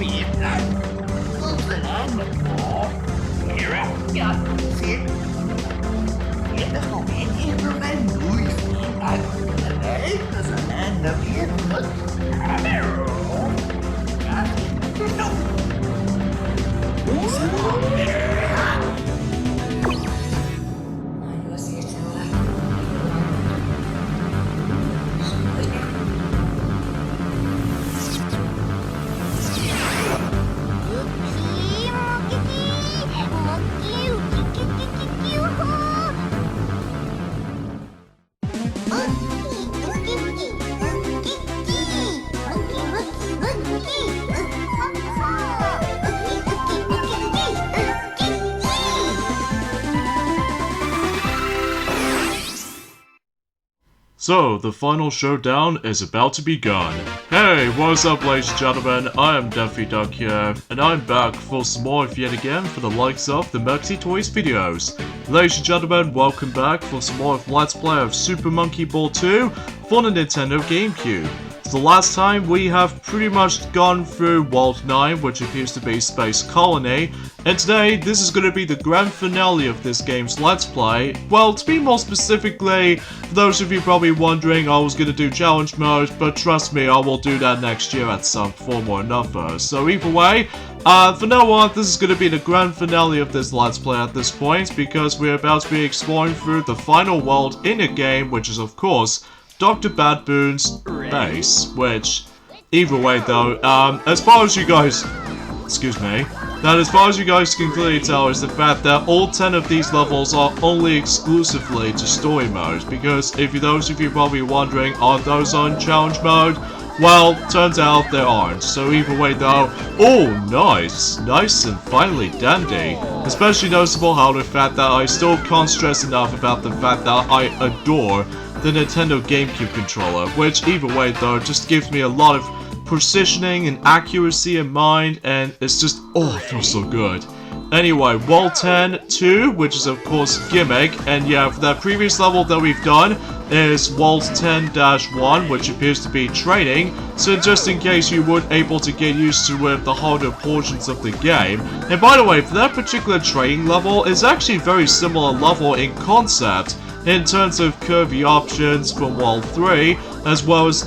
บีบนะSelamat Kira ya sih Kita komen Ibrahim Luis Aku terbaik Selamat Ibrahim Amero Kasih No So, the final showdown is about to begun. Hey, what's up ladies and gentlemen, I am Daffy Duck here, and I'm back for some more yet again for the likes of the Moxie Toys videos. Ladies and gentlemen, welcome back for some more of Let's Play of Super Monkey Ball 2 for the Nintendo GameCube. So last time we have pretty much gone through World 9, which appears to be Space Colony, and today this is going to be the grand finale of this game's Let's Play. Well, to be more specifically, for those of you probably wondering, I was going to do challenge mode, but trust me, I will do that next year at some form or another. So either way, for now on, this is going to be the grand finale of this Let's Play at this point, because we're about to be exploring through the final world in a game, which is of course Dr. Bad Boon's base, which, either way though, as far as you guys, excuse me, that as far as you guys can clearly tell is the fact that all 10 of these levels are only exclusively to story mode, because if those of you probably wondering, are those on challenge mode? Well, turns out they aren't, so either way though, oh nice and finally dandy. Especially noticeable how the fact that I still can't stress enough about the fact that I adore the Nintendo GameCube controller, which either way though just gives me a lot of precisioning and accuracy in mind, and it's just, oh, it feels so good. Anyway, World 10-2, which is of course Gimmick, and yeah, for that previous level that we've done is World 10-1, which appears to be training, so just in case you weren't able to get used to the harder portions of the game. And by the way, for that particular training level, it's actually a very similar level in concept, in terms of curvy options from World 3, as well as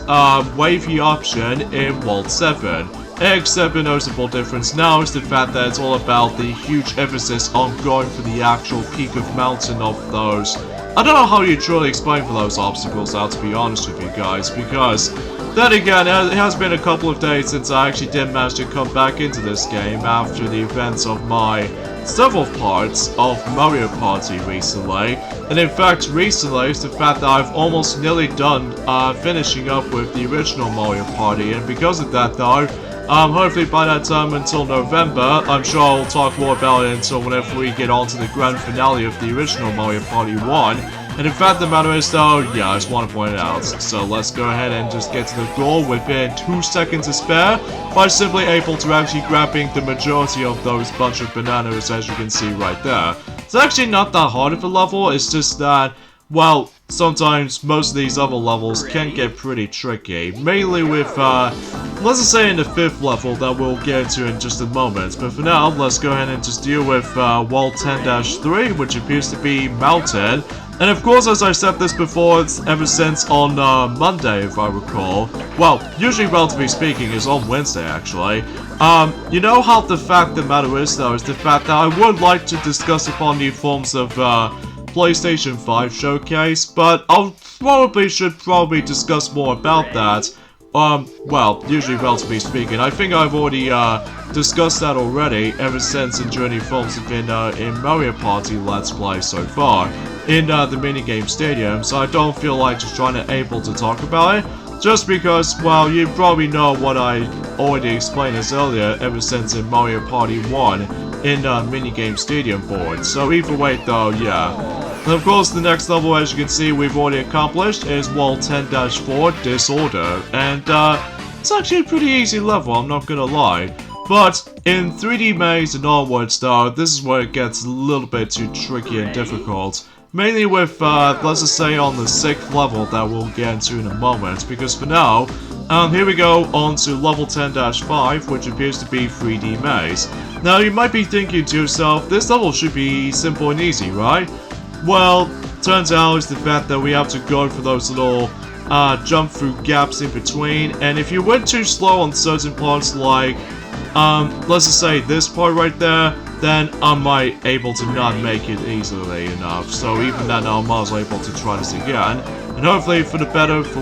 wavy option in World 7. Except the noticeable difference now is the fact that it's all about the huge emphasis on going for the actual peak of mountain of those. I don't know how you truly explain for those obstacles out, to be honest with you guys, because then again, it has been a couple of days since I actually did manage to come back into this game after the events of my several parts of Mario Party recently, and in fact recently is the fact that I've almost nearly done finishing up with the original Mario Party, and because of that though, hopefully by that time until November, I'm sure I'll talk more about it until whenever we get on to the grand finale of the original Mario Party 1. And in fact, the matter is though, yeah, I just want to point it out. So let's go ahead and just get to the goal within 2 seconds to spare by simply able to actually grabbing the majority of those bunch of bananas, as you can see right there. It's actually not that hard of a level, it's just that, well, sometimes most of these other levels can get pretty tricky. Mainly with, let's just say in the 5th level that we'll get into in just a moment. But for now, let's go ahead and just deal with World 10-3, which appears to be Mountain. And of course, as I said this before, it's ever since on Monday, if I recall. Well, usually, relatively speaking, is on Wednesday, actually. You know how the fact of the matter is, though, is the fact that I would like to discuss upon new forms of PlayStation 5 showcase, but I'll should probably discuss more about that. Well, usually relatively speaking, I think I've already discussed that already ever since in Journey Forms have been in Mario Party Let's Play so far in the minigame stadium, so I don't feel like just trying to able to talk about it, just because, well, you probably know what I already explained as earlier ever since in Mario Party 1 in minigame stadium board. So either way though, yeah. And of course, the next level, as you can see, we've already accomplished is World 10-4 Disorder, and it's actually a pretty easy level, I'm not gonna lie. But in 3D Maze and onwards though, this is where it gets a little bit too tricky and difficult. Mainly with, let's just say on the 6th level that we'll get into in a moment, because for now, Here we go on to level 10-5, which appears to be 3D Maze. Now, you might be thinking to yourself, this level should be simple and easy, right? Well, turns out it's the fact that we have to go for those little jump through gaps in between, and if you went too slow on certain parts like, let's just say this part right there, then I might able to not make it easily enough. So even then, I was able to try this again. And hopefully for the better, for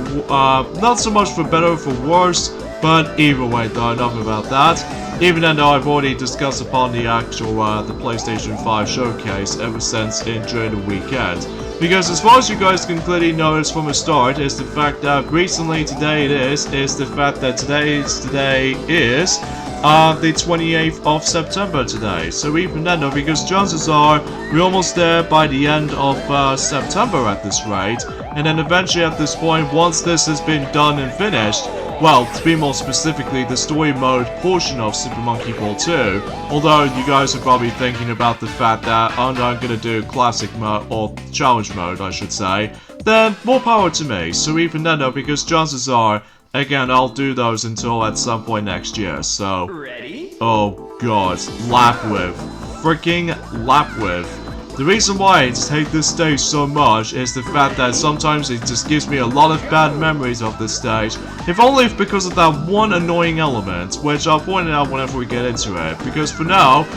not so much for better or for worse, but either way though, enough about that. Even then though I've already discussed upon the actual, the PlayStation 5 showcase ever since during the weekend. Because as far as you guys can clearly notice from the start, is the fact that recently today is the fact that today is the 28th of September today. So even then though, because chances are we're almost there by the end of September at this rate, and then eventually at this point, once this has been done and finished, well, to be more specifically, the story mode portion of Super Monkey Ball 2, although you guys are probably thinking about the fact that I'm not going to do classic mode, or challenge mode I should say, then more power to me. So even then though, because chances are, again, I'll do those until at some point next year, so... Ready? Oh god, Lapwith. Freaking Lapwith. The reason why I just hate this stage so much is the fact that sometimes it just gives me a lot of bad memories of this stage, if only because of that one annoying element, which I'll point out whenever we get into it, because for now,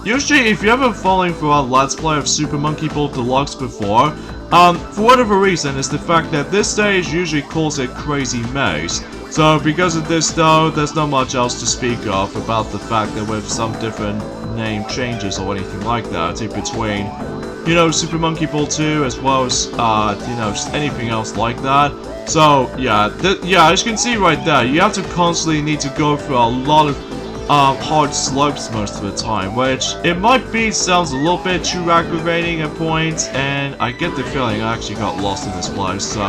usually if you haven't fallen for a Let's Play of Super Monkey Ball Deluxe before, for whatever reason, it's the fact that this stage usually calls it Crazy Maze. So because of this though, there's not much else to speak of about the fact that with some different name changes or anything like that in between, you know, Super Monkey Ball 2 as well as, you know, just anything else like that. So, yeah, as you can see right there, you have to constantly need to go through a lot of hard slopes most of the time, which it might be sounds a little bit too aggravating at points, and I get the feeling I actually got lost in this place, so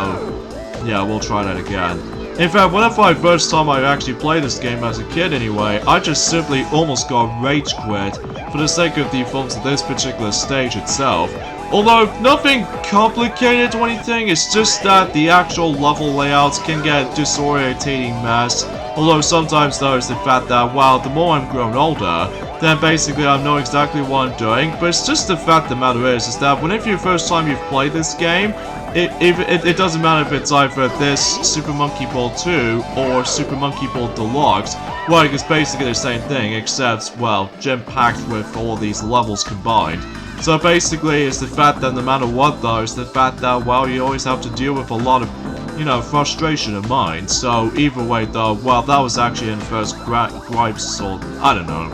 yeah, we'll try that again. In fact, whenever I first time I actually played this game as a kid anyway, I just simply almost got rage quit for the sake of the fun of this particular stage itself. Although, nothing complicated or anything, it's just that the actual level layouts can get a disorientating mess. Although sometimes though it's the fact that, well, the more I'm grown older, then basically I know exactly what I'm doing, but it's just the fact of the matter is that whenever the first time you've played this game, it doesn't matter if it's either this Super Monkey Ball 2 or Super Monkey Ball Deluxe, well, it's basically the same thing, except, well, jam-packed with all these levels combined. So basically, it's the fact that no matter what though, it's the fact that, well, you always have to deal with a lot of, you know, frustration of mind. So either way though, well, that was actually in the first gripes, or, I don't know.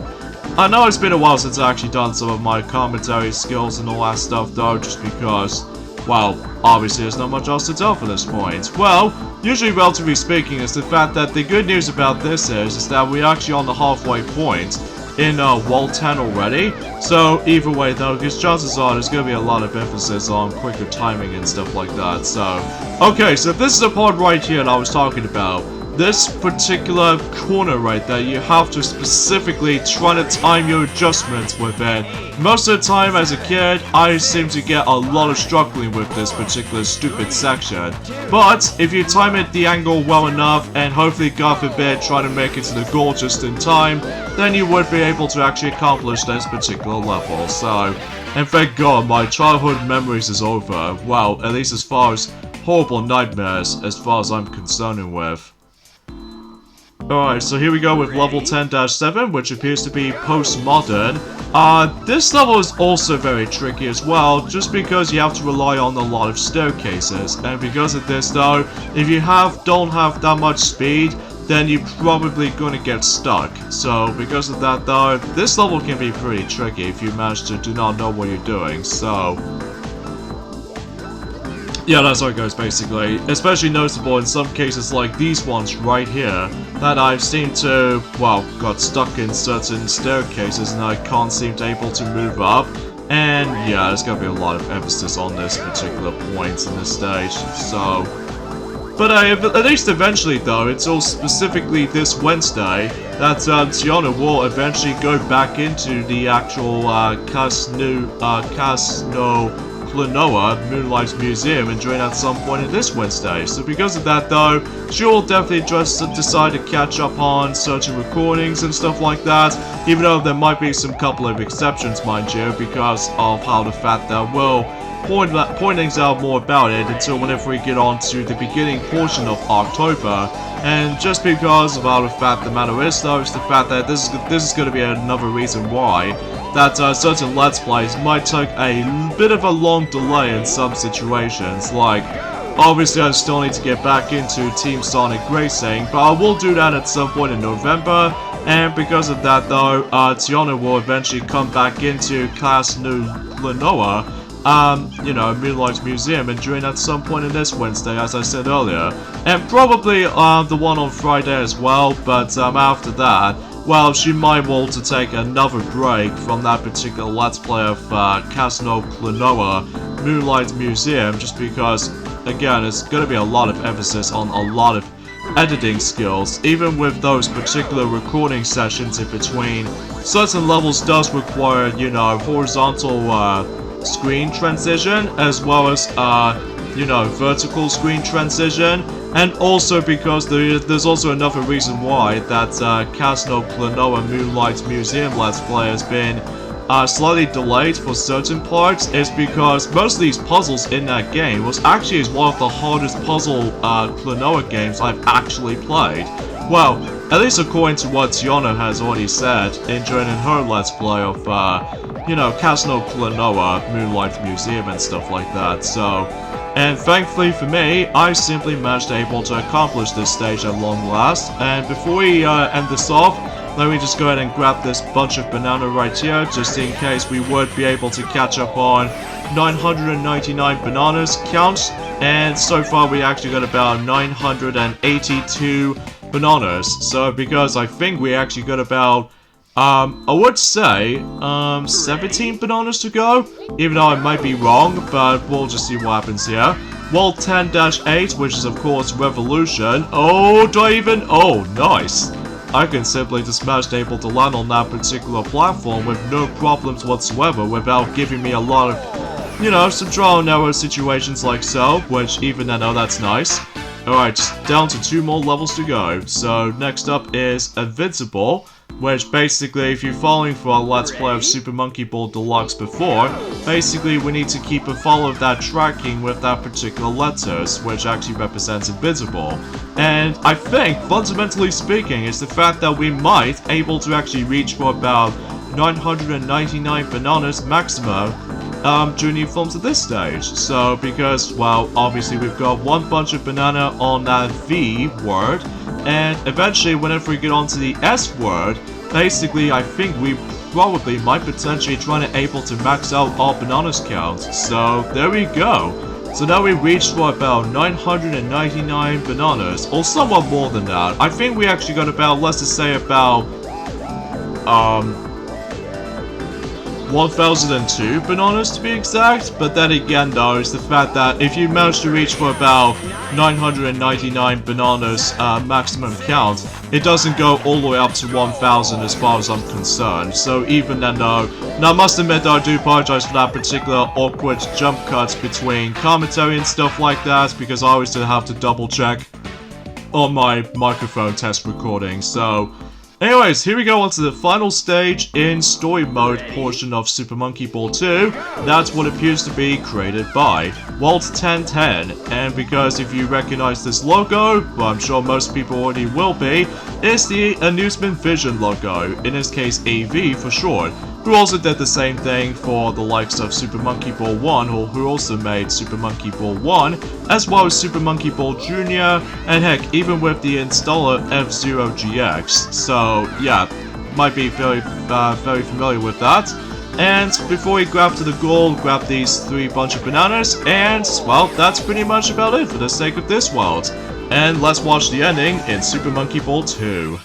I know it's been a while since I actually done some of my commentary skills and all that stuff though, just because, well, obviously there's not much else to tell for this point. Well, usually relatively speaking, is the fact that the good news about this is that we're actually on the halfway point in World 10 already. So either way though, because chances are there's going to be a lot of emphasis on quicker timing and stuff like that. So, okay, so this is the part right here that I was talking about. This particular corner right there, you have to specifically try to time your adjustments with it. Most of the time as a kid, I seem to get a lot of struggling with this particular stupid section. But if you time it the angle well enough, and hopefully God forbid try to make it to the goal just in time, then you would be able to actually accomplish this particular level. So, and thank God my childhood memories is over. Well, at least as far as horrible nightmares, as far as I'm concerned with. Alright, so here we go with level 10-7, which appears to be postmodern. This level is also very tricky as well, just because you have to rely on a lot of staircases. And because of this though, if you don't have that much speed, then you're probably going to get stuck. So because of that though, this level can be pretty tricky if you manage to do not know what you're doing, so... yeah, that's how it goes basically. Especially noticeable in some cases like these ones right here, that I've seemed to, well, got stuck in certain staircases and I can't seem to able to move up. And yeah, there's gonna be a lot of emphasis on this particular point in this stage, so... But at least eventually though, it's all specifically this Wednesday, that Tiana will eventually go back into the actual Casino Klonoa Moonlight Museum and join at some point in this Wednesday. So because of that though, she will definitely just decide to catch up on certain recordings and stuff like that, even though there might be some couple of exceptions, mind you, because of how the fact that we'll point things out more about it until whenever we get on to the beginning portion of October. And just because of how the fact the matter is though, is the fact that this is going to be another reason why that certain Let's Plays might take a bit of a long delay in some situations. Like, obviously I still need to get back into Team Sonic Racing, but I will do that at some point in November. And because of that though, Tiana will eventually come back into Class New Lenoa, you know, Moonlight Museum, and join at some point in this Wednesday, as I said earlier. And probably the one on Friday as well, but after that, well, she might want to take another break from that particular Let's Play of Casino Klonoa Moonlight Museum, just because, again, it's going to be a lot of emphasis on a lot of editing skills. Even with those particular recording sessions in between, certain levels does require, you know, horizontal screen transition, as well as, you know, vertical screen transition. And also because there's also another reason why that Casino Klonoa Moonlight Museum Let's Play has been slightly delayed for certain parts, is because most of these puzzles in that game was actually one of the hardest puzzle Klonoa games I've actually played. Well, at least according to what Tiana has already said in joining her Let's Play of, you know, Casino Klonoa Moonlight Museum and stuff like that. So, and thankfully for me, I simply managed to able to accomplish this stage at long last. And before we end this off, let me just go ahead and grab this bunch of banana right here, just in case we would be able to catch up on 999 bananas count. And so far we actually got about 982 bananas. So because I think we actually got about I would say 17 bananas to go, even though I might be wrong, but we'll just see what happens here. World 10-8, which is of course Revolution. Oh, do I even? Oh, nice. I can simply just manage to able to land on that particular platform with no problems whatsoever, without giving me a lot of, you know, some trial and error situations like so, which even I know that's nice. Alright, just down to 2 more levels to go. So next up is Invincible, which basically, if you're following for our Let's Play of Super Monkey Ball Deluxe before, basically we need to keep a follow of that tracking with that particular letters, which actually represents Invincible. And I think, fundamentally speaking, it's the fact that we might able to actually reach for about 999 bananas maximum during the films at this stage. So, because, well, obviously we've got one bunch of banana on that V word, and eventually whenever we get onto the S word, basically I think we probably might potentially try to able to max out our bananas count. So there we go. So now we reached for about 999 bananas, or somewhat more than that. I think we actually got about, let's just say about 1002 bananas to be exact, but then again though, is the fact that if you manage to reach for about 999 bananas maximum count, it doesn't go all the way up to 1000 as far as I'm concerned. So even then though, now I must admit that I do apologize for that particular awkward jump cuts between commentary and stuff like that, because I always do have to double check on my microphone test recording. So anyways, here we go on to the final stage in story mode portion of Super Monkey Ball 2. That's what appears to be created by World 1010. And because if you recognize this logo, well, I'm sure most people already will be, it's the Amusement Vision logo, in this case AV for short, who also did the same thing for the likes of Super Monkey Ball 1, or who also made Super Monkey Ball 1, as well as Super Monkey Ball Jr., and heck, even with the installer F-Zero GX. So, yeah, might be very familiar with that. And before we grab to the goal, grab these 3 bunch of bananas, and, well, that's pretty much about it for the sake of this world. And let's watch the ending in Super Monkey Ball 2.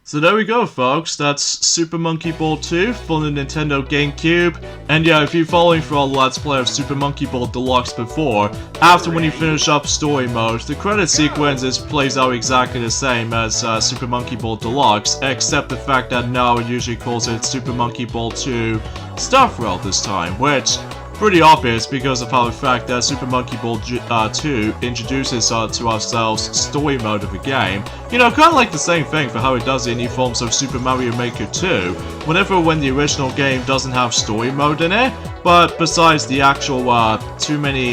So there we go, folks. That's Super Monkey Ball 2 for the Nintendo GameCube. And yeah, if you're following for all the Let's Play of Super Monkey Ball Deluxe before, after when you finish up story mode, the credit sequence plays out exactly the same as Super Monkey Ball Deluxe, except the fact that now it usually calls it Super Monkey Ball 2 Stuff World this time, which pretty obvious because of how the fact that Super Monkey Ball 2 introduces to ourselves story mode of the game. You know, kind of like the same thing for how it does in new forms of Super Mario Maker 2, when the original game doesn't have story mode in it, but besides the actual too many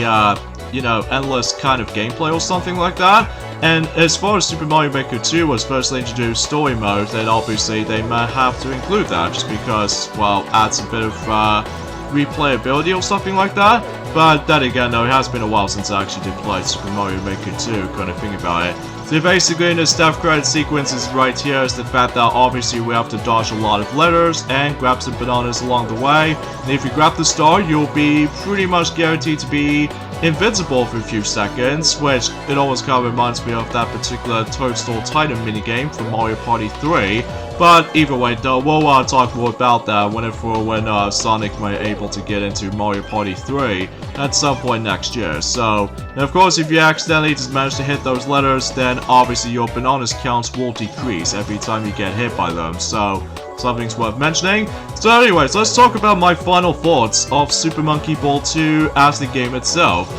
you know, endless kind of gameplay or something like that. And as far as Super Mario Maker 2 was firstly introduced story mode, then obviously they might have to include that just because, well, adds a bit of replayability or something like that. But then again, though, it has been a while since I actually did play Super Mario Maker 2, kind of think about it. So basically, in the staff credit sequences right here is the fact that obviously we have to dodge a lot of letters and grab some bananas along the way. And if you grab the star, you'll be pretty much guaranteed to be invincible for a few seconds, which it almost kind of reminds me of that particular Toadstool Titan minigame from Mario Party 3. But either way, though, we'll talk more about that when Sonic might be able to get into Mario Party 3 at some point next year. So, and of course, if you accidentally just manage to hit those letters, then obviously your bananas counts will decrease every time you get hit by them. So, something's worth mentioning. So anyways, let's talk about my final thoughts of Super Monkey Ball 2 as the game itself.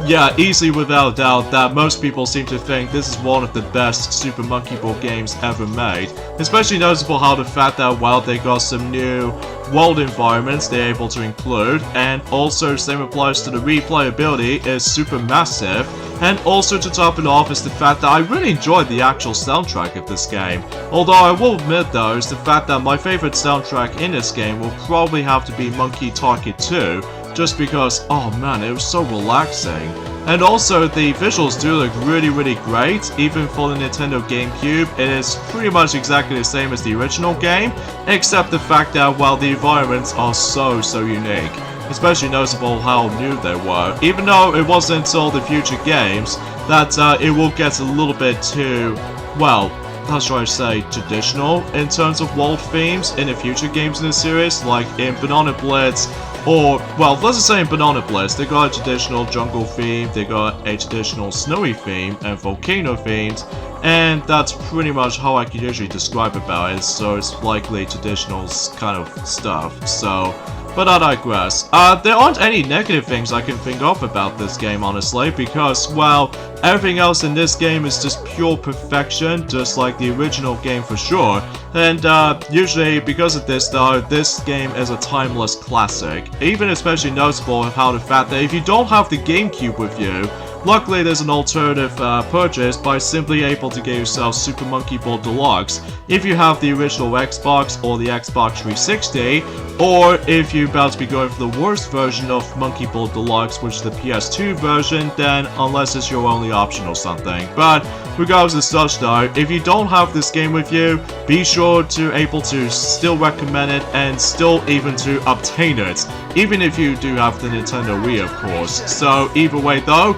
Yeah, easily without a doubt that most people seem to think this is one of the best Super Monkey Ball games ever made. Especially noticeable how the fact that, well, they got some new world environments they're able to include, and also same applies to the replayability is super massive. And also to top it off is the fact that I really enjoyed the actual soundtrack of this game. Although I will admit though is the fact that my favorite soundtrack in this game will probably have to be Monkey Talk It 2, just because, oh man, it was so relaxing. And also, the visuals do look really, really great, even for the Nintendo GameCube. It is pretty much exactly the same as the original game, except the fact that, well, the environments are so unique. Especially noticeable how new they were, even though it wasn't until the future games that it will get a little bit too, well, how should I say, traditional in terms of world themes in the future games in the series, like in Banana Blitz, or, well, let's just say in Banana Blitz, they got a traditional jungle theme, they got a traditional snowy theme, and volcano themes, and that's pretty much how I can usually describe about it, so it's likely traditional kind of stuff, so. But I digress. There aren't any negative things I can think of about this game, honestly, because, well, everything else in this game is just pure perfection, just like the original game for sure. And usually, because of this though, this game is a timeless classic. Even especially noticeable of how the fact that if you don't have the GameCube with you, luckily there's an alternative purchase by simply able to get yourself Super Monkey Ball Deluxe if you have the original Xbox or the Xbox 360, or if you're about to be going for the worst version of Monkey Ball Deluxe, which is the PS2 version, then unless it's your only option or something. But regardless of such though, if you don't have this game with you, be sure to able to still recommend it and still even to obtain it, even if you do have the Nintendo Wii, of course. So either way though,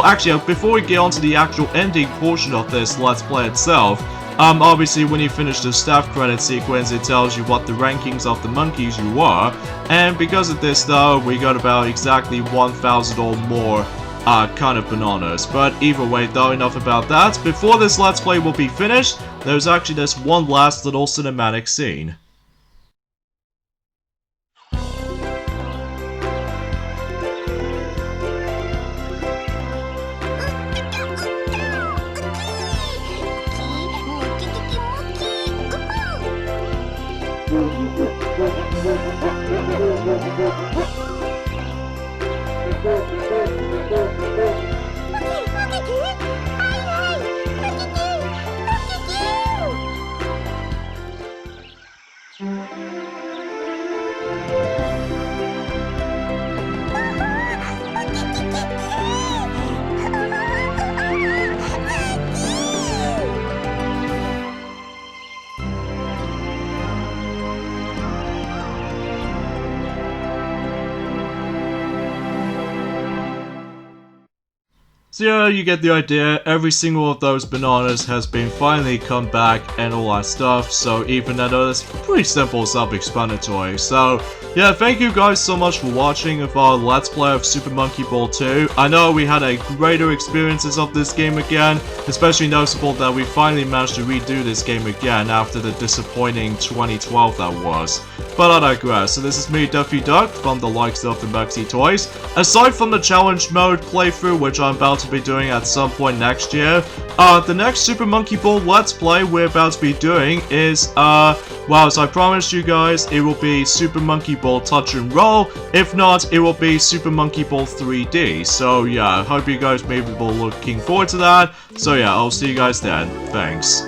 actually, before we get on to the actual ending portion of this Let's Play itself, obviously when you finish the staff credit sequence, it tells you what the rankings of the monkeys you are, and because of this though, we got about exactly 1,000 or more kind of bananas. But either way though, enough about that. Before this Let's Play will be finished, there's actually this one last little cinematic scene. So yeah, you get the idea. Every single of those bananas has been finally come back and all that stuff. So even though it's pretty simple, self-explanatory. So yeah, thank you guys so much for watching of our Let's Play of Super Monkey Ball 2. I know we had a greater experiences of this game again, especially noticeable that we finally managed to redo this game again after the disappointing 2012 that was. But I digress. So this is me, Duffy Duck, from the likes of the Mexi Toys. Aside from the challenge mode playthrough, which I'm about to be doing at some point next year, the next Super Monkey Ball Let's Play we're about to be doing is, well, as I promised you guys, it will be Super Monkey Ball Touch and Roll. If not, it will be Super Monkey Ball 3D. So yeah, I hope you guys may be looking forward to that. So yeah, I'll see you guys then. Thanks.